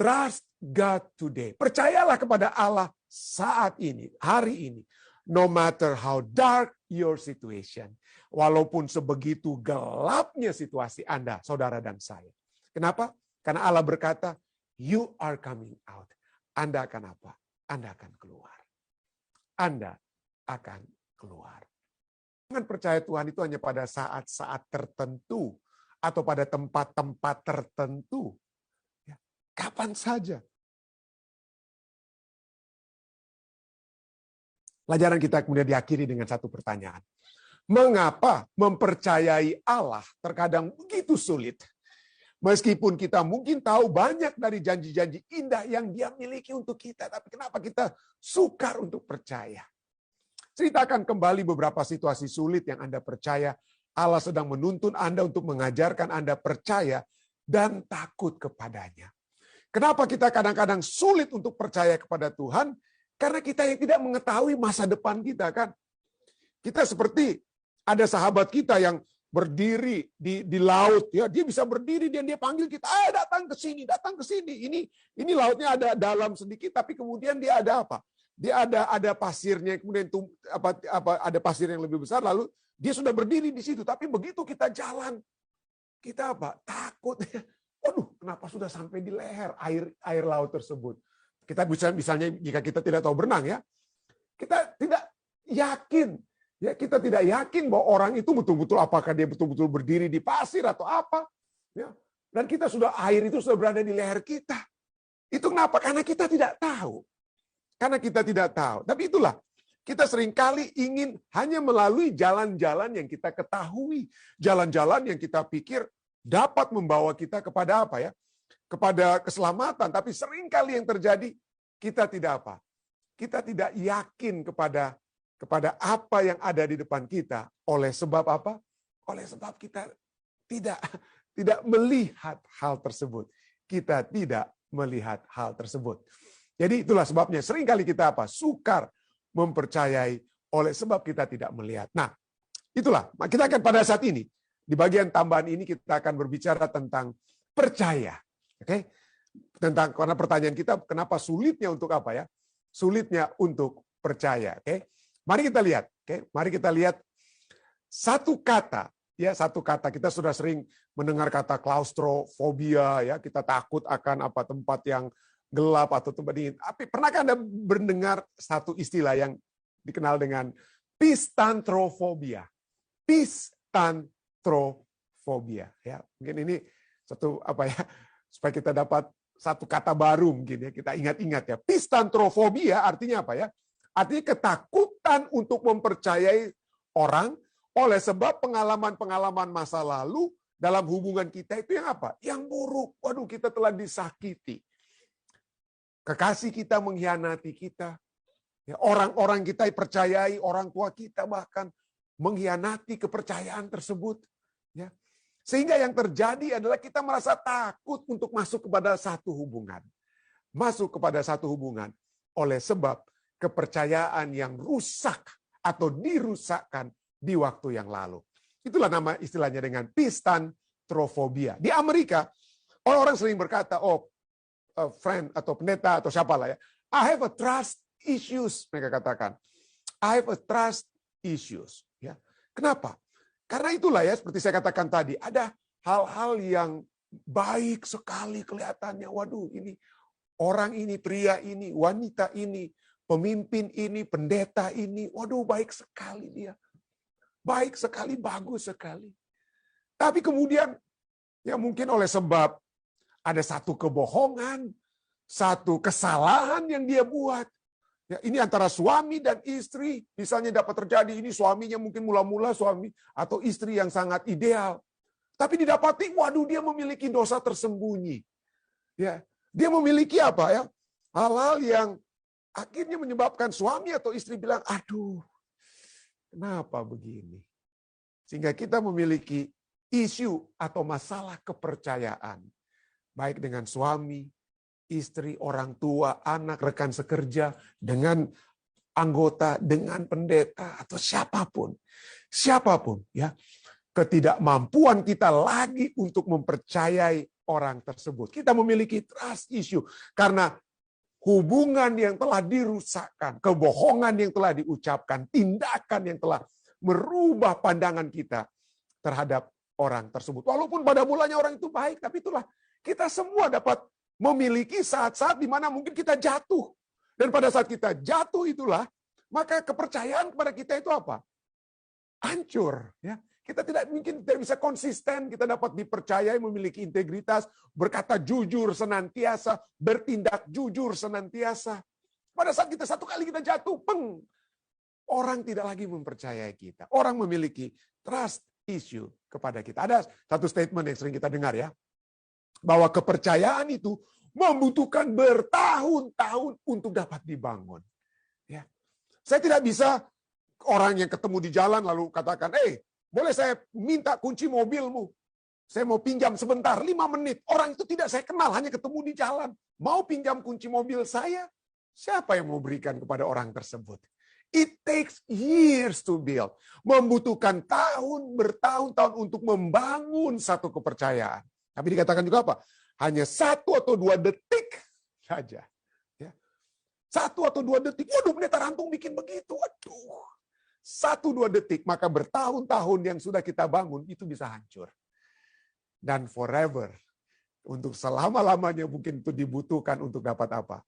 Trust God today. Percayalah kepada Allah saat ini, hari ini. No matter how dark your situation. Walaupun sebegitu gelapnya situasi Anda, saudara dan saya. Kenapa? Karena Allah berkata, you are coming out. Anda akan apa? Anda akan keluar. Anda akan keluar. Jangan percaya Tuhan itu hanya pada saat-saat tertentu atau pada tempat-tempat tertentu. Kapan saja. Pelajaran kita kemudian diakhiri dengan satu pertanyaan. Mengapa mempercayai Allah terkadang begitu sulit? Meskipun kita mungkin tahu banyak dari janji-janji indah yang Dia miliki untuk kita, tapi kenapa kita sukar untuk percaya? Ceritakan kembali beberapa situasi sulit yang Anda percaya Allah sedang menuntun Anda untuk mengajarkan Anda percaya dan takut kepadanya. Kenapa kita kadang-kadang sulit untuk percaya kepada Tuhan? Karena kita yang tidak mengetahui masa depan kita, kan? Kita seperti ada sahabat kita yang berdiri di laut, ya, dia bisa berdiri dan dia panggil kita, datang ke sini, datang ke sini. Ini lautnya ada dalam sedikit, tapi kemudian dia ada apa? Dia ada pasirnya, kemudian ada pasir yang lebih besar, lalu dia sudah berdiri di situ. Tapi begitu kita jalan, kita apa? Takut. Waduh, kenapa sudah sampai di leher air laut tersebut? Kita bisa, misalnya jika kita tidak tahu berenang, ya, kita tidak yakin. Ya, kita tidak yakin bahwa orang itu betul-betul apakah dia betul-betul berdiri di pasir atau apa. Ya. Dan kita air itu sudah berada di leher kita. Itu kenapa? Karena kita tidak tahu. Karena kita tidak tahu. Tapi itulah, kita seringkali ingin hanya melalui jalan-jalan yang kita ketahui. Jalan-jalan yang kita pikir dapat membawa kita kepada apa, ya? Kepada keselamatan. Tapi seringkali yang terjadi, kita tidak apa? Kita tidak yakin kepada apa yang ada di depan kita. Oleh sebab apa? Oleh sebab kita tidak melihat hal tersebut. Kita tidak melihat hal tersebut. Jadi itulah sebabnya seringkali kita apa? Sukar mempercayai oleh sebab kita tidak melihat. Nah, itulah. Kita akan pada saat ini, di bagian tambahan ini kita akan berbicara tentang percaya. Oke? Karena pertanyaan kita, kenapa sulitnya untuk apa, ya? Sulitnya untuk percaya. Oke? Mari kita lihat, mari kita lihat satu kata, ya, satu kata. Kita sudah sering mendengar kata klaustrofobia, ya, kita takut akan apa tempat yang gelap atau tempat dingin. Tapi pernahkah Anda mendengar satu istilah yang dikenal dengan pistantrofobia? Pistantrofobia, ya. Mungkin ini satu apa, ya, supaya kita dapat satu kata baru mungkin, ya, kita ingat-ingat, ya. Pistantrofobia artinya apa, ya? Artinya ketakutan untuk mempercayai orang oleh sebab pengalaman-pengalaman masa lalu dalam hubungan kita itu yang apa? Yang buruk. Waduh, kita telah disakiti. Kekasih kita mengkhianati kita. Ya, orang-orang kita percayai, orang tua kita bahkan mengkhianati kepercayaan tersebut. Ya. Sehingga yang terjadi adalah kita merasa takut untuk masuk kepada satu hubungan. Masuk kepada satu hubungan oleh sebab kepercayaan yang rusak atau dirusakkan di waktu yang lalu. Itulah nama istilahnya dengan pistantrofobia. Di Amerika, orang-orang sering berkata, friend atau pendeta atau siapalah, ya, I have a trust issues, mereka katakan. I have a trust issues. Ya. Kenapa? Karena itulah, ya, seperti saya katakan tadi, ada hal-hal yang baik sekali kelihatannya. Waduh, ini orang ini, pria ini, wanita ini, pemimpin ini, pendeta ini, waduh, baik sekali dia. Baik sekali, bagus sekali. Tapi kemudian, ya, mungkin oleh sebab ada satu kebohongan, satu kesalahan yang dia buat. Ya, ini antara suami dan istri, misalnya dapat terjadi, ini suaminya mungkin mula-mula suami atau istri yang sangat ideal. Tapi didapati, waduh, dia memiliki dosa tersembunyi. Ya, dia memiliki apa, ya? Hal-hal yang akhirnya menyebabkan suami atau istri bilang, aduh, kenapa begini? Sehingga kita memiliki isu atau masalah kepercayaan. Baik dengan suami, istri, orang tua, anak, rekan sekerja, dengan anggota, dengan pendeta, atau siapapun. Siapapun, ya. Ketidakmampuan kita lagi untuk mempercayai orang tersebut. Kita memiliki trust issue karena hubungan yang telah dirusakkan, kebohongan yang telah diucapkan, tindakan yang telah merubah pandangan kita terhadap orang tersebut. Walaupun pada mulanya orang itu baik, tapi itulah kita semua dapat memiliki saat-saat di mana mungkin kita jatuh. Dan pada saat kita jatuh itulah, maka kepercayaan kepada kita itu apa? Hancur. Ya. Kita mungkin tidak bisa konsisten, kita dapat dipercayai memiliki integritas, berkata jujur senantiasa, bertindak jujur senantiasa. Pada saat kita satu kali kita jatuh, orang tidak lagi mempercayai kita. Orang memiliki trust issue kepada kita. Ada satu statement yang sering kita dengar ya, bahwa kepercayaan itu membutuhkan bertahun-tahun untuk dapat dibangun. Ya. Saya tidak bisa orang yang ketemu di jalan lalu katakan, boleh saya minta kunci mobilmu? Saya mau pinjam sebentar, 5 menit. Orang itu tidak saya kenal, hanya ketemu di jalan. Mau pinjam kunci mobil saya? Siapa yang mau berikan kepada orang tersebut? It takes years to build. Membutuhkan bertahun-tahun untuk membangun satu kepercayaan. Tapi dikatakan juga apa? Hanya 1 atau 2 detik saja. Ya. 1 atau 2 detik. Waduh, pendeta Rantung bikin begitu. Waduh. 1-2 detik, maka bertahun-tahun yang sudah kita bangun itu bisa hancur. Dan forever, untuk selama-lamanya mungkin itu dibutuhkan untuk dapat apa?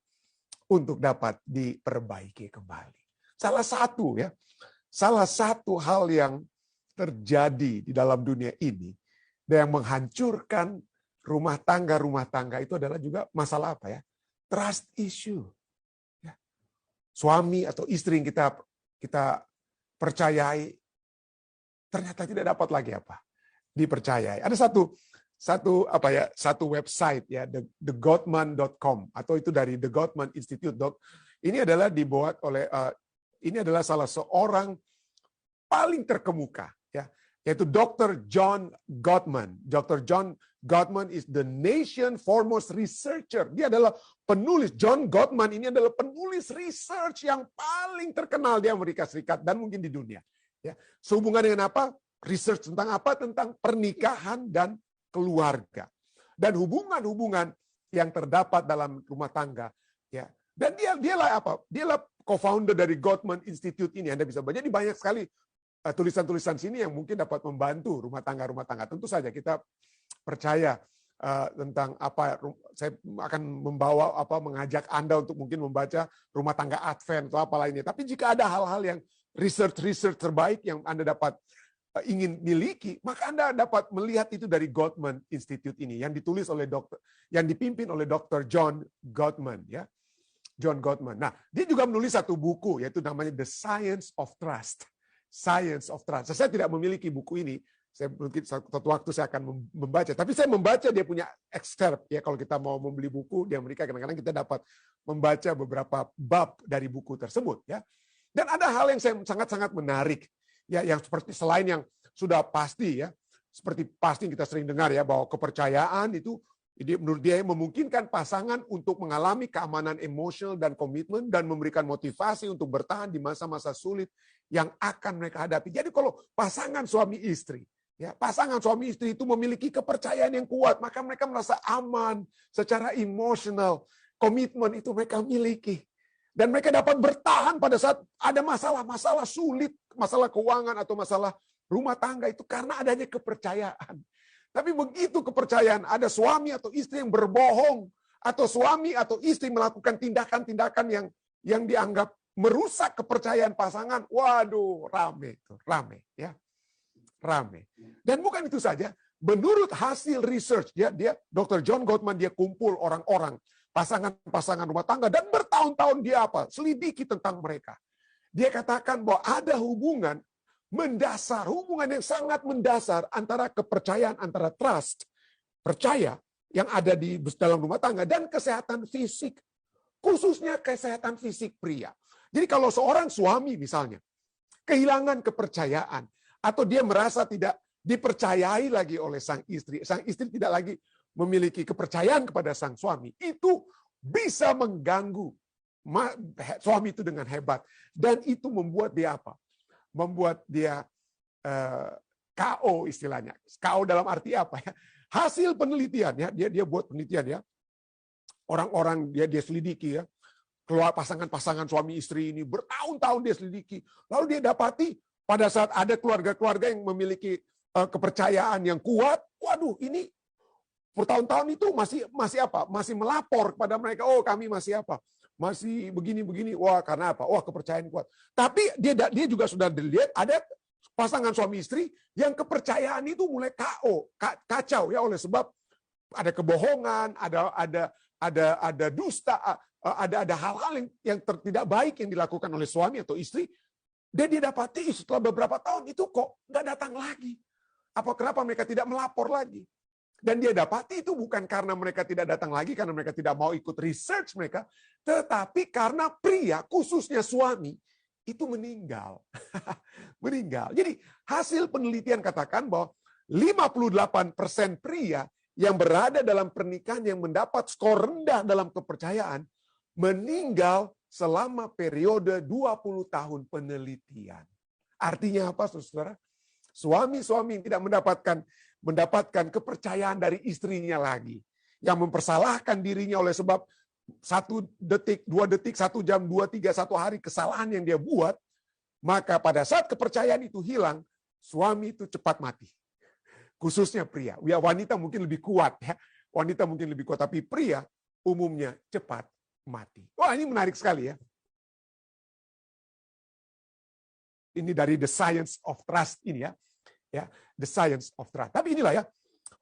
Untuk dapat diperbaiki kembali. Salah satu hal yang terjadi di dalam dunia ini dan yang menghancurkan rumah tangga itu adalah juga masalah apa ya? Trust issue. Ya. Suami atau istri yang kita percayai ternyata tidak dapat lagi apa? Dipercayai. Ada satu website ya, thegottman.com atau itu dari The Gottman Institute. Ini adalah dibuat oleh ini adalah salah seorang paling terkemuka ya, yaitu Dr. John Gottman. Dr. John Gottman is the nation foremost researcher. Dia adalah penulis. John Gottman ini adalah penulis research yang paling terkenal di Amerika Serikat dan mungkin di dunia. Ya, sehubungan dengan apa? Research tentang apa? Tentang pernikahan dan keluarga dan hubungan-hubungan yang terdapat dalam rumah tangga. Ya, dan dialah apa? Dialah co-founder dari Gottman Institute ini. Anda bisa baca. Jadi banyak sekali tulisan-tulisan sini yang mungkin dapat membantu rumah tangga. Tentu saja kita percaya tentang apa, saya akan mengajak Anda untuk mungkin membaca Rumah Tangga Advent atau apa lainnya. Tapi jika ada hal-hal yang research terbaik yang Anda dapat ingin miliki, maka Anda dapat melihat itu dari Gottman Institute ini yang ditulis oleh yang dipimpin oleh Dr. John Gottman ya. John Gottman. Nah, dia juga menulis satu buku yaitu namanya The Science of Trust. Science of Trust. Saya tidak memiliki buku ini. Saya mungkin suatu waktu saya akan membaca, tapi saya membaca dia punya excerpt ya. Kalau kita mau membeli buku di Amerika, kadang-kadang kita dapat membaca beberapa bab dari buku tersebut ya. Dan ada hal yang saya sangat-sangat menarik ya, yang seperti selain yang sudah pasti ya, seperti pasti kita sering dengar ya bahwa kepercayaan itu menurut dia memungkinkan pasangan untuk mengalami keamanan emosional dan komitmen dan memberikan motivasi untuk bertahan di masa-masa sulit yang akan mereka hadapi. Jadi kalau pasangan suami istri itu memiliki kepercayaan yang kuat, maka mereka merasa aman secara emosional. Komitmen itu mereka miliki. Dan mereka dapat bertahan pada saat ada masalah-masalah sulit, masalah keuangan atau masalah rumah tangga itu karena adanya kepercayaan. Tapi begitu kepercayaan, ada suami atau istri yang berbohong, atau suami atau istri melakukan tindakan-tindakan yang dianggap merusak kepercayaan pasangan, waduh, rame ya. Rame. Dan bukan itu saja, menurut hasil research dia Dr. John Gottman dia kumpul orang-orang, pasangan-pasangan rumah tangga dan bertahun-tahun dia selidiki tentang mereka. Dia katakan bahwa ada hubungan yang sangat mendasar antara kepercayaan, antara trust, percaya yang ada di dalam rumah tangga dan kesehatan fisik, khususnya kesehatan fisik pria. Jadi kalau seorang suami misalnya kehilangan kepercayaan atau dia merasa tidak dipercayai lagi oleh sang istri tidak lagi memiliki kepercayaan kepada sang suami, itu bisa mengganggu suami itu dengan hebat dan itu membuat dia apa? Membuat dia KO istilahnya. KO dalam arti apa ya? Hasil penelitian ya, dia buat penelitian ya. Orang-orang dia selidiki ya. Keluar pasangan-pasangan suami istri ini bertahun-tahun dia selidiki. Lalu dia dapati pada saat ada keluarga-keluarga yang memiliki kepercayaan yang kuat, waduh ini bertahun-tahun itu masih apa? Masih melapor kepada mereka, oh kami masih apa? Masih begini-begini. Wah, karena apa? Wah, kepercayaan kuat. Tapi dia juga sudah dilihat ada pasangan suami istri yang kepercayaan itu mulai kacau ya, oleh sebab ada kebohongan, ada dusta, ada hal-hal yang tidak baik yang dilakukan oleh suami atau istri. Dan dia dapati setelah beberapa tahun itu kok nggak datang lagi. Kenapa mereka tidak melapor lagi? Dan dia dapati itu bukan karena mereka tidak datang lagi, karena mereka tidak mau ikut research mereka, tetapi karena pria, khususnya suami, itu meninggal. Meninggal. Jadi hasil penelitian katakan bahwa 58% pria yang berada dalam pernikahan yang mendapat skor rendah dalam kepercayaan meninggal selama periode 20 tahun penelitian. Artinya apa, saudara? Suami-suami yang tidak mendapatkan kepercayaan dari istrinya lagi, yang mempersalahkan dirinya oleh sebab 1 detik, 2 detik, 1 jam, 2, 3, 1 hari kesalahan yang dia buat, maka pada saat kepercayaan itu hilang, suami itu cepat mati. Khususnya pria. Ya, wanita mungkin lebih kuat ya. Wanita mungkin lebih kuat, tapi pria umumnya cepat mati. Wah, ini menarik sekali ya. Ini dari The Science of Trust ini ya. Ya, The Science of Trust. Tapi inilah ya.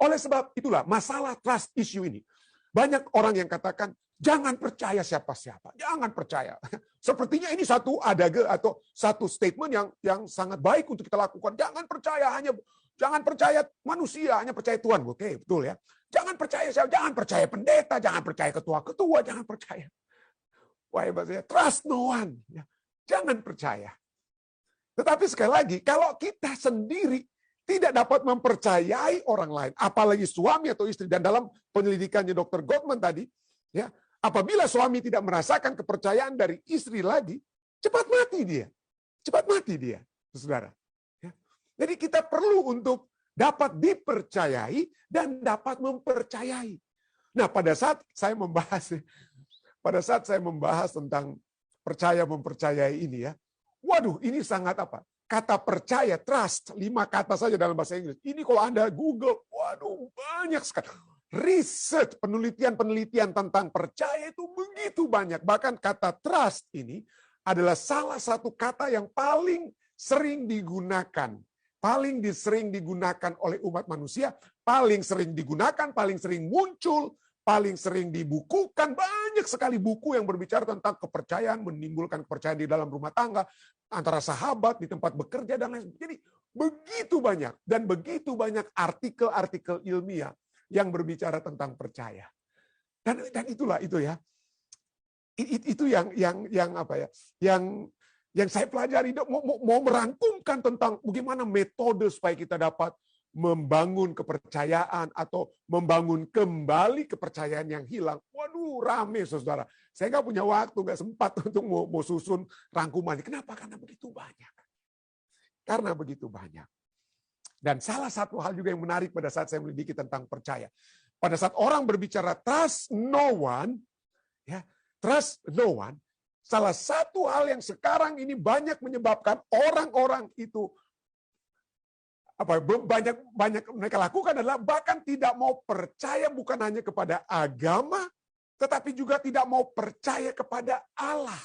Oleh sebab itulah masalah trust issue ini. Banyak orang yang katakan jangan percaya siapa-siapa. Jangan percaya. Sepertinya ini satu adage atau satu statement yang sangat baik untuk kita lakukan. Jangan percaya manusia, hanya percaya Tuhan. Oke, betul ya. Jangan percaya pendeta, jangan percaya ketua-ketua, jangan percaya. Wah, bahasanya trust no one. Jangan percaya. Tetapi sekali lagi, kalau kita sendiri tidak dapat mempercayai orang lain, apalagi suami atau istri, dan dalam penyelidikannya Dr. Gottman tadi, ya, apabila suami tidak merasakan kepercayaan dari istri lagi, cepat mati dia, saudara. Ya. Jadi kita perlu untuk dapat dipercayai dan dapat mempercayai. Nah, pada saat saya membahas tentang percaya mempercayai ini ya, waduh, ini sangat apa? Kata percaya, trust, 5 kata saja dalam bahasa Inggris. Ini kalau Anda Google, waduh, banyak sekali. Research, penelitian tentang percaya itu begitu banyak. Bahkan kata trust ini adalah salah satu kata yang paling sering digunakan. Paling sering digunakan oleh umat manusia, paling sering digunakan, paling sering muncul, paling sering dibukukan. Banyak sekali buku yang berbicara tentang kepercayaan, menimbulkan kepercayaan di dalam rumah tangga, antara sahabat, di tempat bekerja, dan lain sebagainya. Jadi begitu banyak, dan begitu banyak artikel-artikel ilmiah yang berbicara tentang percaya. Dan itulah itu ya. Itu yang apa ya? Yang saya pelajari, mau merangkumkan tentang bagaimana metode supaya kita dapat membangun kepercayaan atau membangun kembali kepercayaan yang hilang. Waduh, rame saudara. Saya nggak punya waktu, nggak sempat untuk mau susun rangkuman. Kenapa? Karena begitu banyak. Karena begitu banyak. Dan salah satu hal juga yang menarik pada saat saya melidiki tentang percaya. Pada saat orang berbicara trust no one, ya, trust no one, salah satu hal yang sekarang ini banyak menyebabkan orang-orang itu banyak mereka lakukan adalah bahkan tidak mau percaya bukan hanya kepada agama, tetapi juga tidak mau percaya kepada Allah.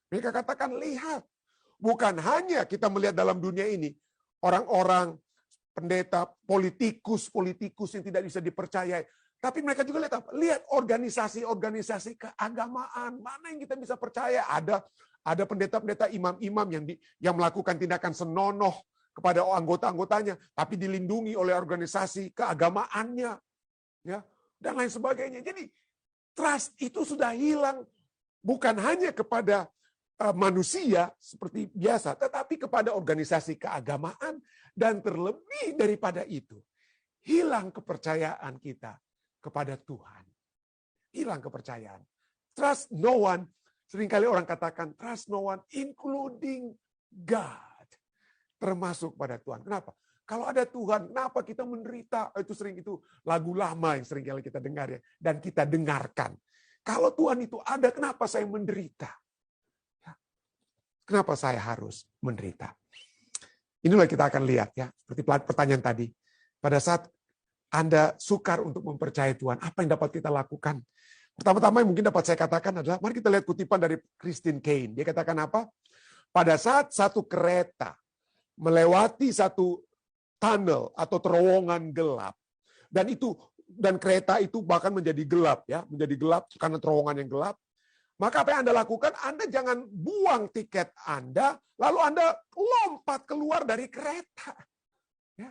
Mereka katakan, lihat, bukan hanya kita melihat dalam dunia ini orang-orang pendeta, politikus yang tidak bisa dipercayai, tapi mereka juga lihat organisasi-organisasi keagamaan, mana yang kita bisa percaya. Ada pendeta-pendeta, imam-imam yang melakukan tindakan senonoh kepada anggota-anggotanya, tapi dilindungi oleh organisasi keagamaannya, ya, dan lain sebagainya. Jadi trust itu sudah hilang bukan hanya kepada manusia seperti biasa, tetapi kepada organisasi keagamaan, dan terlebih daripada itu, hilang kepercayaan kita kepada Tuhan. Hilang kepercayaan. Trust no one, seringkali orang katakan trust no one including God. Termasuk pada Tuhan. Kenapa? Kalau ada Tuhan, kenapa kita menderita? Itu sering itu lagu lama yang sering kali kita dengar ya. Dan kita dengarkan. Kalau Tuhan itu ada, kenapa saya menderita? Kenapa saya harus menderita? Inilah kita akan lihat ya. Seperti pertanyaan tadi. Pada saat Anda sukar untuk mempercayai Tuhan, apa yang dapat kita lakukan? Pertama-tama yang mungkin dapat saya katakan adalah, mari kita lihat kutipan dari Christine Caine. Dia katakan apa? Pada saat satu kereta melewati satu tunnel atau terowongan gelap, dan kereta itu bahkan menjadi gelap ya, menjadi gelap karena terowongan yang gelap, maka apa yang Anda lakukan? Anda jangan buang tiket Anda, lalu Anda lompat keluar dari kereta. Ya.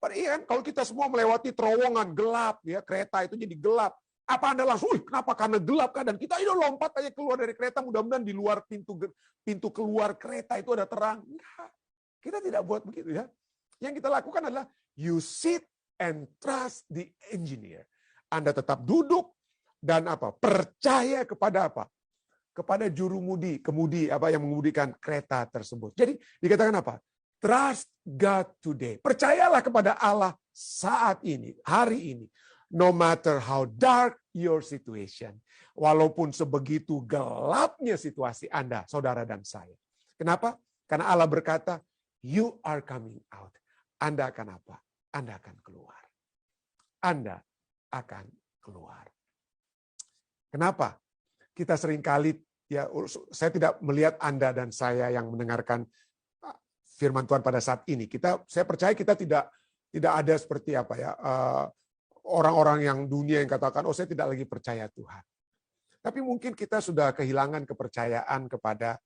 Iya kan? Kalau kita semua melewati terowongan gelap, ya kereta itu jadi gelap. Apa Anda langsung, kenapa? Karena gelap kan? Dan kita itu lompat aja keluar dari kereta, mudah-mudahan di luar pintu keluar kereta itu ada terang. Enggak. Kita tidak buat begitu ya. Yang kita lakukan adalah, you sit and trust the engineer. Anda tetap duduk dan percaya kepada kepada kemudi yang mengemudikan kereta tersebut. Jadi dikatakan apa? Trust God today. Percayalah kepada Allah saat ini, hari ini. No matter how dark your situation. Walaupun sebegitu gelapnya situasi Anda, saudara dan saya. Kenapa? Karena Allah berkata, you are coming out. Anda akan apa? Anda akan keluar. Anda akan keluar. Kenapa? Kita seringkali, ya, saya tidak melihat Anda dan saya yang mendengarkan firman Tuhan pada saat ini. Saya percaya kita tidak ada seperti orang-orang yang dunia yang katakan, saya tidak lagi percaya Tuhan. Tapi mungkin kita sudah kehilangan kepercayaan kepada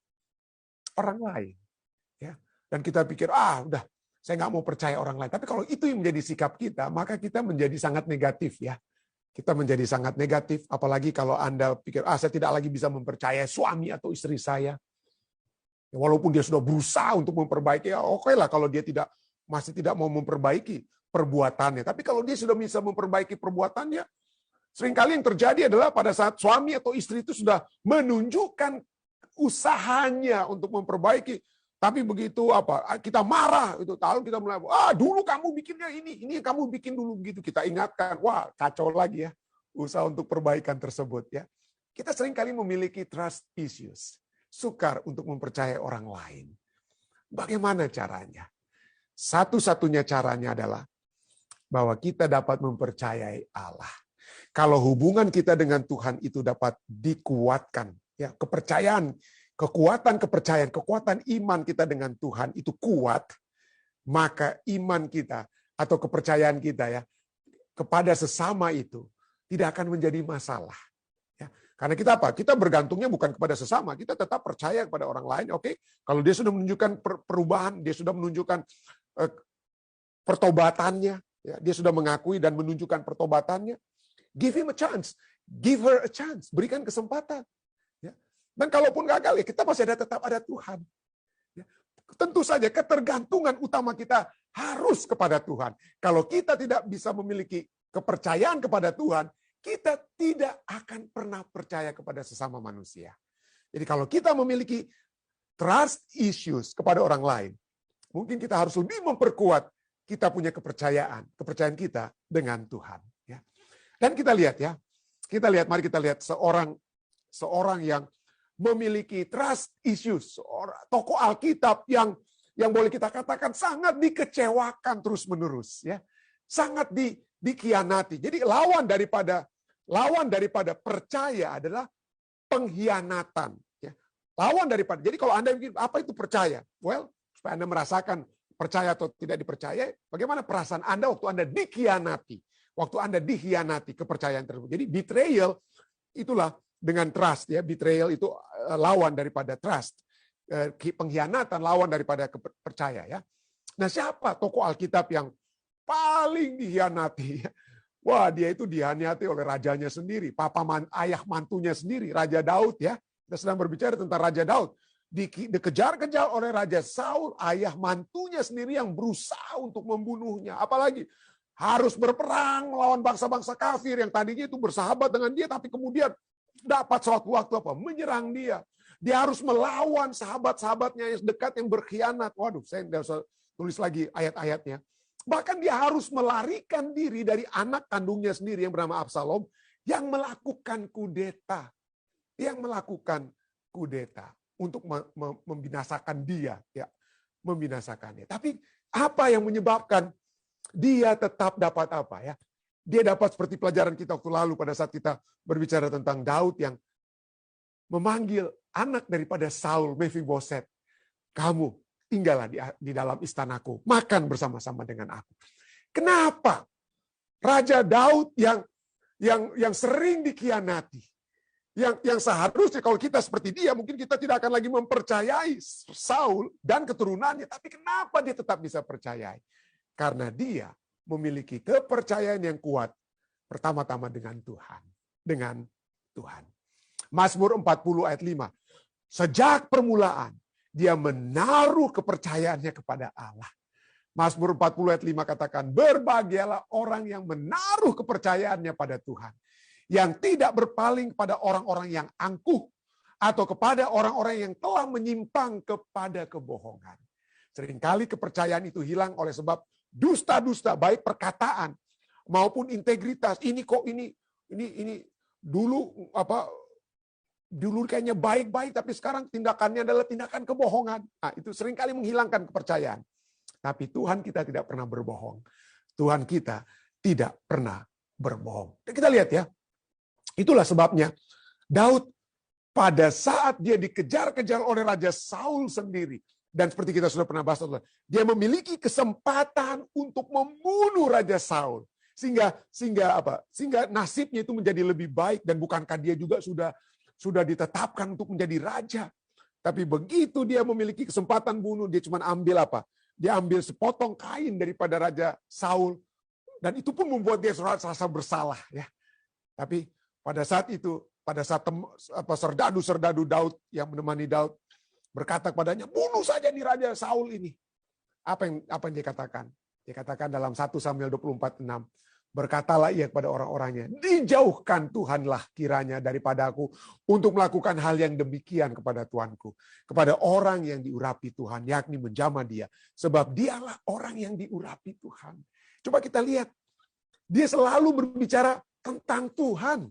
orang lain. Ya. Dan kita pikir, udah, saya nggak mau percaya orang lain. Tapi kalau itu yang menjadi sikap kita, maka kita menjadi sangat negatif ya. Kita menjadi sangat negatif, apalagi kalau Anda pikir, saya tidak lagi bisa mempercayai suami atau istri saya. Walaupun dia sudah berusaha untuk memperbaiki, oke lah kalau dia masih tidak mau memperbaiki perbuatannya. Tapi kalau dia sudah bisa memperbaiki perbuatannya, seringkali yang terjadi adalah pada saat suami atau istri itu sudah menunjukkan usahanya untuk memperbaiki, tapi begitu kita marah itu, lalu kita mulai, dulu kamu bikinnya ini yang kamu bikin dulu begitu, kita ingatkan, kacau lagi ya usaha untuk perbaikan tersebut ya. Kita seringkali memiliki trust issues, sukar untuk mempercayai orang lain. Bagaimana caranya? Satu-satunya caranya adalah bahwa kita dapat mempercayai Allah. Kalau hubungan kita dengan Tuhan itu dapat dikuatkan, ya kekuatan iman kita dengan Tuhan itu kuat, maka iman kita atau kepercayaan kita ya kepada sesama itu tidak akan menjadi masalah. Ya, karena kita bergantungnya bukan kepada sesama, kita tetap percaya kepada orang lain. Oke, kalau dia sudah menunjukkan perubahan, dia sudah menunjukkan pertobatannya, ya, dia sudah mengakui dan menunjukkan pertobatannya, give him a chance, give her a chance, berikan kesempatan. Ya. Dan kalaupun gagal, ya kita masih tetap ada Tuhan. Ya. Tentu saja ketergantungan utama kita harus kepada Tuhan. Kalau kita tidak bisa memiliki kepercayaan kepada Tuhan, kita tidak akan pernah percaya kepada sesama manusia. Jadi kalau kita memiliki trust issues kepada orang lain, mungkin kita harus lebih memperkuat kita punya kepercayaan kita dengan Tuhan. Ya. Dan kita lihat ya, mari kita lihat seorang yang memiliki trust issues, seorang tokoh Alkitab yang boleh kita katakan sangat dikecewakan terus-menerus, ya, sangat dikhianati. Jadi lawan daripada percaya adalah pengkhianatan. Ya. Jadi kalau Anda mikir apa itu percaya? Well, supaya Anda merasakan percaya atau tidak dipercaya, bagaimana perasaan Anda waktu Anda dikhianati? Waktu Anda dikhianati kepercayaan tersebut. Jadi betrayal itulah dengan trust ya. Betrayal itu lawan daripada trust. Pengkhianatan lawan daripada percaya ya. Nah, siapa tokoh Alkitab yang paling dikhianati? Wah, dia itu dikhianati oleh rajanya sendiri, ayah mantunya sendiri, Raja Daud ya. Kita sedang berbicara tentang Raja Daud. Dikejar-kejar oleh Raja Saul, ayah mantunya sendiri yang berusaha untuk membunuhnya. Apalagi harus berperang melawan bangsa-bangsa kafir yang tadinya itu bersahabat dengan dia, tapi kemudian dapat suatu waktu menyerang dia. Dia harus melawan sahabat-sahabatnya yang dekat yang berkhianat. Waduh, saya tidak usah tulis lagi ayat-ayatnya. Bahkan dia harus melarikan diri dari anak kandungnya sendiri yang bernama Absalom yang melakukan kudeta. Yang melakukan kudeta untuk membinasakan dia, ya, membinasakannya. Tapi apa yang menyebabkan dia tetap dapat apa, ya? Dia dapat seperti pelajaran kita waktu lalu pada saat kita berbicara tentang Daud yang memanggil anak daripada Saul, Mephiboset. Kamu tinggallah di dalam istanaku, makan bersama-sama dengan aku. Kenapa Raja Daud yang sering dikhianati, yang seharusnya kalau kita seperti dia, mungkin kita tidak akan lagi mempercayai Saul dan keturunannya. Tapi kenapa dia tetap bisa percayai? Karena dia memiliki kepercayaan yang kuat, pertama-tama dengan Tuhan. Dengan Tuhan. Mazmur 40 ayat 5. Sejak permulaan, dia menaruh kepercayaannya kepada Allah. Mazmur 40 ayat 5 katakan, berbahagialah orang yang menaruh kepercayaannya pada Tuhan. Yang tidak berpaling kepada orang-orang yang angkuh atau kepada orang-orang yang telah menyimpang kepada kebohongan. Seringkali kepercayaan itu hilang oleh sebab dusta-dusta, baik perkataan maupun integritas. Ini dulu kayaknya baik-baik, tapi sekarang tindakannya adalah tindakan kebohongan. Nah, itu seringkali menghilangkan kepercayaan. Tapi Tuhan kita tidak pernah berbohong. Tuhan kita tidak pernah berbohong. Dan kita lihat ya, itulah sebabnya Daud pada saat dia dikejar-kejar oleh Raja Saul sendiri, dan seperti kita sudah pernah bahas, dia memiliki kesempatan untuk membunuh Raja Saul, sehingga nasibnya itu menjadi lebih baik, dan bukankah dia juga sudah ditetapkan untuk menjadi raja. Tapi begitu dia memiliki kesempatan bunuh, dia cuma ambil apa? Dia ambil sepotong kain daripada Raja Saul, dan itu pun membuat dia rasa bersalah, ya. Tapi pada saat itu, pada saat serdadu-serdadu Daud yang menemani Daud berkata kepadanya, bunuh saja nih Raja Saul ini. Apa yang dia katakan? Dia katakan dalam 1 Samuel 24:6, berkatalah ia kepada orang-orangnya, dijauhkan Tuhanlah kiranya daripada aku untuk melakukan hal yang demikian kepada Tuanku, kepada orang yang diurapi Tuhan, yakni menjamah dia, sebab dialah orang yang diurapi Tuhan. Coba kita lihat, dia selalu berbicara tentang Tuhan.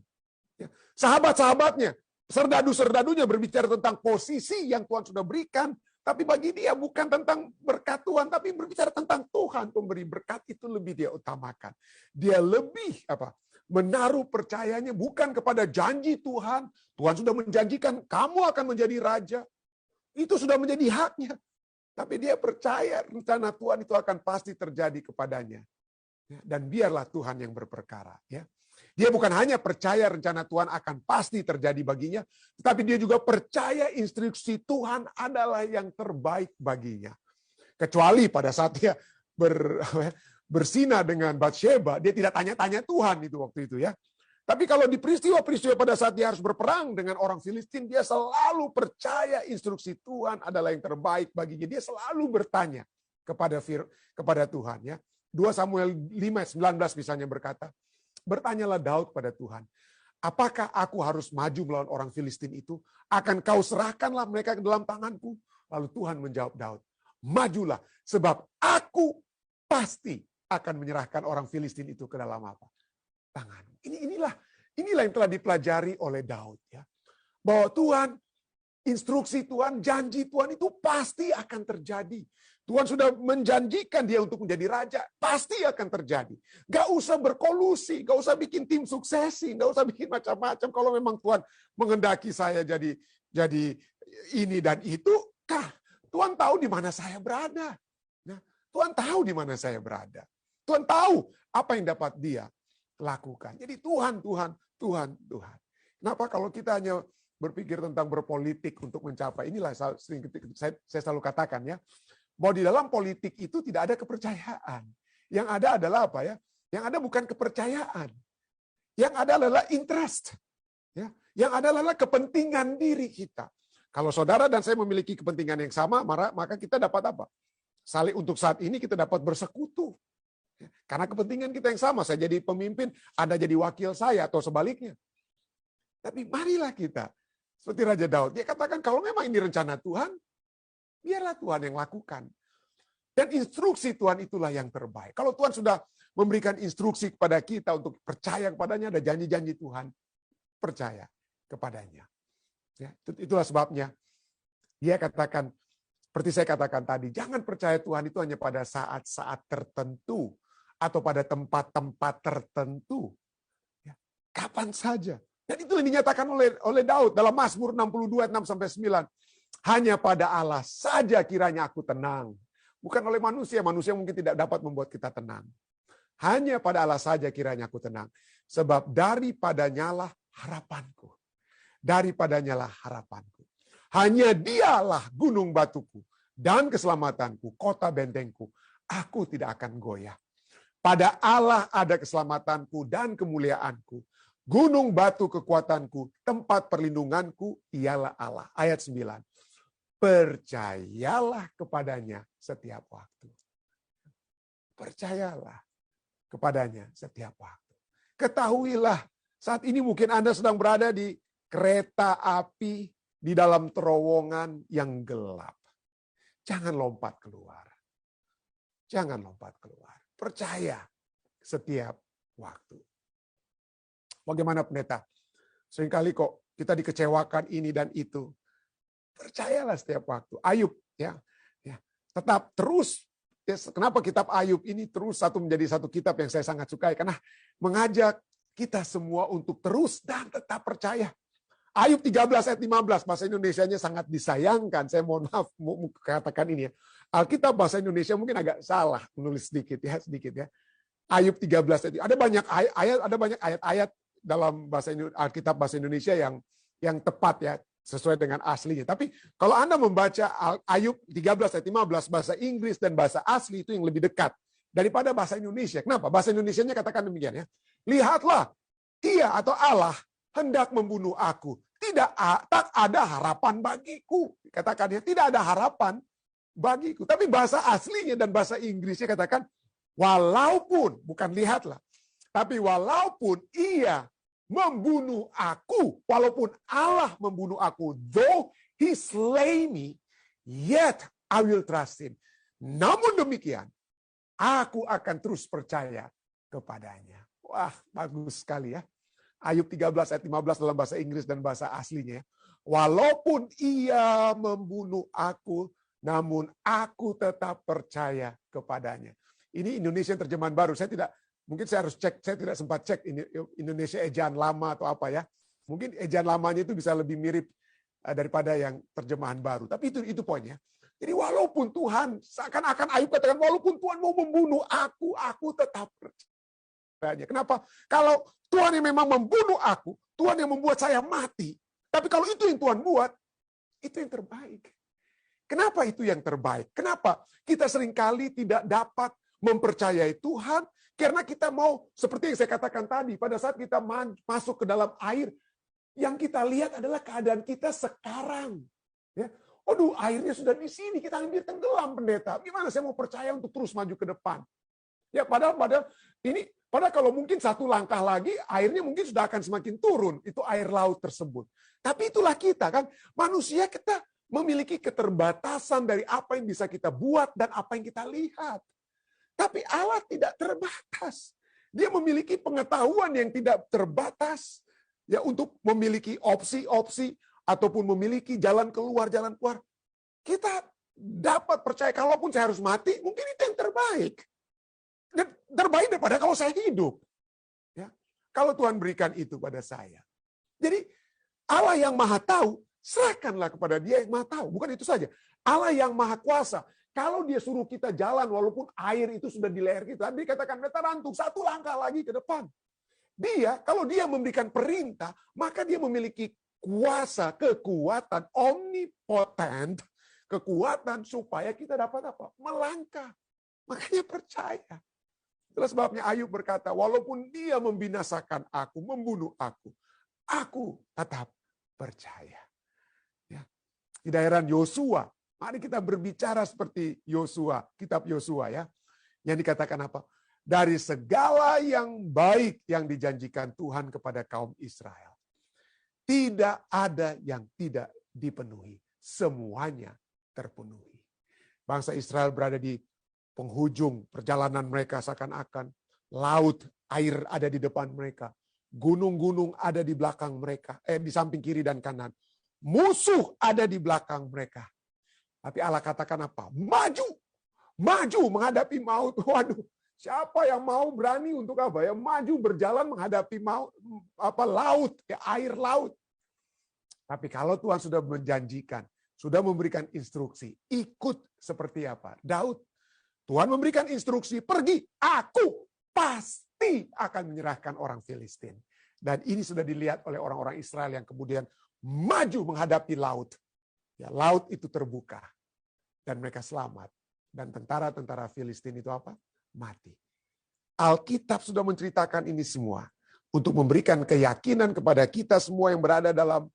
Sahabat-sahabatnya, serdadu-serdadunya berbicara tentang posisi yang Tuhan sudah berikan, tapi bagi dia bukan tentang berkat Tuhan, tapi berbicara tentang Tuhan pemberi berkat, itu lebih dia utamakan. Dia lebih menaruh percayanya bukan kepada janji Tuhan. Tuhan sudah menjanjikan kamu akan menjadi raja. Itu sudah menjadi haknya. Tapi dia percaya rencana Tuhan itu akan pasti terjadi kepadanya. Dan biarlah Tuhan yang berperkara, ya. Dia bukan hanya percaya rencana Tuhan akan pasti terjadi baginya, tetapi dia juga percaya instruksi Tuhan adalah yang terbaik baginya. Kecuali pada saat dia berzina dengan Batsheba, dia tidak tanya-tanya Tuhan itu waktu itu, ya. Tapi kalau di peristiwa-peristiwa pada saat dia harus berperang dengan orang Filistin, dia selalu percaya instruksi Tuhan adalah yang terbaik baginya. Dia selalu bertanya kepada Tuhan, ya. 2 Samuel 5:19 misalnya berkata, bertanyalah Daud pada Tuhan, apakah aku harus maju melawan orang Filistin itu? Akan kau serahkanlah mereka ke dalam tanganku? Lalu Tuhan menjawab Daud, majulah, sebab aku pasti akan menyerahkan orang Filistin itu ke dalam apa? Tanganmu. Inilah yang telah dipelajari oleh Daud, ya. Bahwa Tuhan, instruksi Tuhan, janji Tuhan itu pasti akan terjadi. Tuhan sudah menjanjikan dia untuk menjadi raja, pasti akan terjadi. Gak usah berkolusi, gak usah bikin tim suksesi, gak usah bikin macam-macam. Kalau memang Tuhan menghendaki saya jadi ini dan itu, Tuhan tahu di mana saya berada. Nah, Tuhan tahu di mana saya berada. Tuhan tahu apa yang dapat dia lakukan. Jadi Tuhan. Kenapa kalau kita hanya berpikir tentang berpolitik untuk mencapai, inilah saya selalu katakan, ya. Bahwa di dalam politik itu tidak ada kepercayaan. Yang ada adalah apa, ya? Yang ada bukan kepercayaan. Yang ada adalah interest. Ya. Yang ada adalah kepentingan diri kita. Kalau saudara dan saya memiliki kepentingan yang sama, maka kita dapat apa? Saling untuk saat ini kita dapat bersekutu. Ya. Karena kepentingan kita yang sama. Saya jadi pemimpin, Anda jadi wakil saya, atau sebaliknya. Tapi marilah kita, seperti Raja Daud, dia katakan kalau memang ini rencana Tuhan, biarlah Tuhan yang lakukan. Dan instruksi Tuhan itulah yang terbaik. Kalau Tuhan sudah memberikan instruksi kepada kita untuk percaya kepadanya, ada janji-janji Tuhan, percaya kepadanya. Ya, itulah sebabnya dia katakan, seperti saya katakan tadi, jangan percaya Tuhan itu hanya pada saat-saat tertentu atau pada tempat-tempat tertentu. Ya, kapan saja. Dan itu yang dinyatakan oleh Daud dalam Mazmur 62, 6-9. Hanya pada Allah saja kiranya aku tenang. Bukan oleh manusia. Manusia mungkin tidak dapat membuat kita tenang. Hanya pada Allah saja kiranya aku tenang. Sebab daripadanya lah harapanku. Daripadanya lah harapanku. Hanya dialah gunung batuku dan keselamatanku, kota bentengku. Aku tidak akan goyah. Pada Allah ada keselamatanku dan kemuliaanku. Gunung batu kekuatanku, tempat perlindunganku, ialah Allah. Ayat 9. Percayalah kepadanya setiap waktu. Percayalah kepadanya setiap waktu. Ketahuilah, saat ini mungkin Anda sedang berada di kereta api, di dalam terowongan yang gelap. Jangan lompat keluar. Jangan lompat keluar. Percaya setiap waktu. Bagaimana pendeta? Seringkali kok kita dikecewakan ini dan itu. Percayalah setiap waktu. Ayub, ya, tetap terus. Kenapa kitab Ayub ini terus menjadi satu kitab yang saya sangat sukai? Karena mengajak kita semua untuk terus dan tetap percaya. Ayub 13 ayat 15, bahasa Indonesianya sangat disayangkan. Saya mohon maaf katakan ini ya. Alkitab bahasa Indonesia mungkin agak salah menulis sedikit ya. Ayub 13 ayat. Ada banyak ayat-ayat dalam Alkitab bahasa Indonesia yang tepat ya, sesuai dengan aslinya. Tapi kalau Anda membaca Ayub 13 ayat 15, bahasa Inggris dan bahasa asli itu yang lebih dekat daripada bahasa Indonesia. Kenapa? Bahasa Indonesianya katakan demikian ya. Lihatlah, Ia atau Allah hendak membunuh aku. Tak ada harapan bagiku. Katakannya, tidak ada harapan bagiku. Tapi bahasa aslinya dan bahasa Inggrisnya katakan, walaupun, bukan lihatlah, tapi walaupun Ia membunuh aku, walaupun Allah membunuh aku, though He slay me, yet I will trust Him. Namun demikian, aku akan terus percaya kepadanya. Wah, bagus sekali ya. Ayub 13 ayat 15 dalam bahasa Inggris dan bahasa aslinya. Walaupun Ia membunuh aku, namun aku tetap percaya kepadanya. Ini Indonesia terjemahan baru. Mungkin saya harus cek, saya tidak sempat cek Indonesia ejaan lama atau apa ya. Mungkin ejaan lamanya itu bisa lebih mirip daripada yang terjemahan baru. Tapi itu poinnya. Jadi walaupun Tuhan, seakan-akan Ayub katakan, walaupun Tuhan mau membunuh aku tetap percaya. Kenapa? Kalau Tuhan yang memang membunuh aku, Tuhan yang membuat saya mati. Tapi kalau itu yang Tuhan buat, itu yang terbaik. Kenapa itu yang terbaik? Kenapa kita seringkali tidak dapat mempercayai Tuhan? Karena kita mau, seperti yang saya katakan tadi, pada saat kita masuk ke dalam air, yang kita lihat adalah keadaan kita sekarang. Ya. Aduh, airnya sudah di sini, kita hampir tenggelam, pendeta. Gimana saya mau percaya untuk terus maju ke depan? Ya, padahal kalau mungkin satu langkah lagi, airnya mungkin sudah akan semakin turun. Itu air laut tersebut. Tapi itulah kita kan, manusia kita memiliki keterbatasan dari apa yang bisa kita buat dan apa yang kita lihat. Tapi Allah tidak terbatas. Dia memiliki pengetahuan yang tidak terbatas ya untuk memiliki opsi-opsi ataupun memiliki jalan keluar. Kita dapat percaya kalaupun saya harus mati, mungkin itu yang terbaik. Dan terbaik daripada kalau saya hidup. Ya. Kalau Tuhan berikan itu pada saya. Jadi Allah yang Maha Tahu, serahkanlah kepada Dia yang Maha Tahu. Bukan itu saja. Allah yang Maha Kuasa. Kalau Dia suruh kita jalan, walaupun air itu sudah di leher kita, Dia katakan, "Beta rantuk, satu langkah lagi ke depan." Kalau Dia memberikan perintah, maka Dia memiliki kuasa, kekuatan, omnipotent, kekuatan supaya kita dapat apa? Melangkah. Makanya percaya. Itulah sebabnya Ayub berkata, walaupun Dia membinasakan aku, membunuh aku tetap percaya. Ya. Di daerah Yosua, mari kita berbicara seperti Yosua, kitab Yosua ya. Yang dikatakan apa? Dari segala yang baik yang dijanjikan Tuhan kepada kaum Israel. Tidak ada yang tidak dipenuhi. Semuanya terpenuhi. Bangsa Israel berada di penghujung perjalanan mereka seakan-akan laut, air ada di depan mereka. Gunung-gunung ada di belakang mereka, di samping kiri dan kanan. Musuh ada di belakang mereka. Tapi Allah katakan apa? Maju, maju menghadapi maut. Waduh, siapa yang mau berani untuk apa ya? Maju berjalan menghadapi maut, laut, air laut. Tapi kalau Tuhan sudah menjanjikan, sudah memberikan instruksi, ikut seperti apa? Daud, Tuhan memberikan instruksi, pergi, aku pasti akan menyerahkan orang Filistin. Dan ini sudah dilihat oleh orang-orang Israel yang kemudian maju menghadapi laut. Ya, laut itu terbuka dan mereka selamat. Dan tentara-tentara Filistin itu apa? Mati. Alkitab sudah menceritakan ini semua untuk memberikan keyakinan kepada kita semua yang berada dalam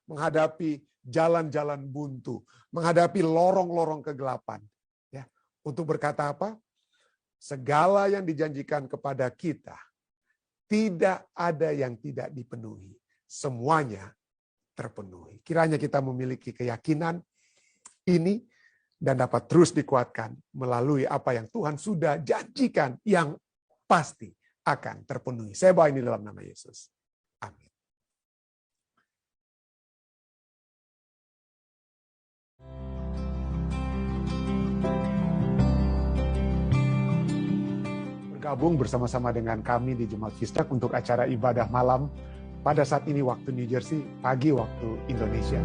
menghadapi jalan-jalan buntu, menghadapi lorong-lorong kegelapan. Ya, untuk berkata apa? Segala yang dijanjikan kepada kita, tidak ada yang tidak dipenuhi. Semuanya terpenuhi. Kiranya kita memiliki keyakinan ini dan dapat terus dikuatkan melalui apa yang Tuhan sudah janjikan yang pasti akan terpenuhi. Saya bawa ini dalam nama Yesus. Amin. Bergabung bersama-sama dengan kami di Jemaat Kisdak untuk acara ibadah malam pada saat ini waktu New Jersey, pagi waktu Indonesia.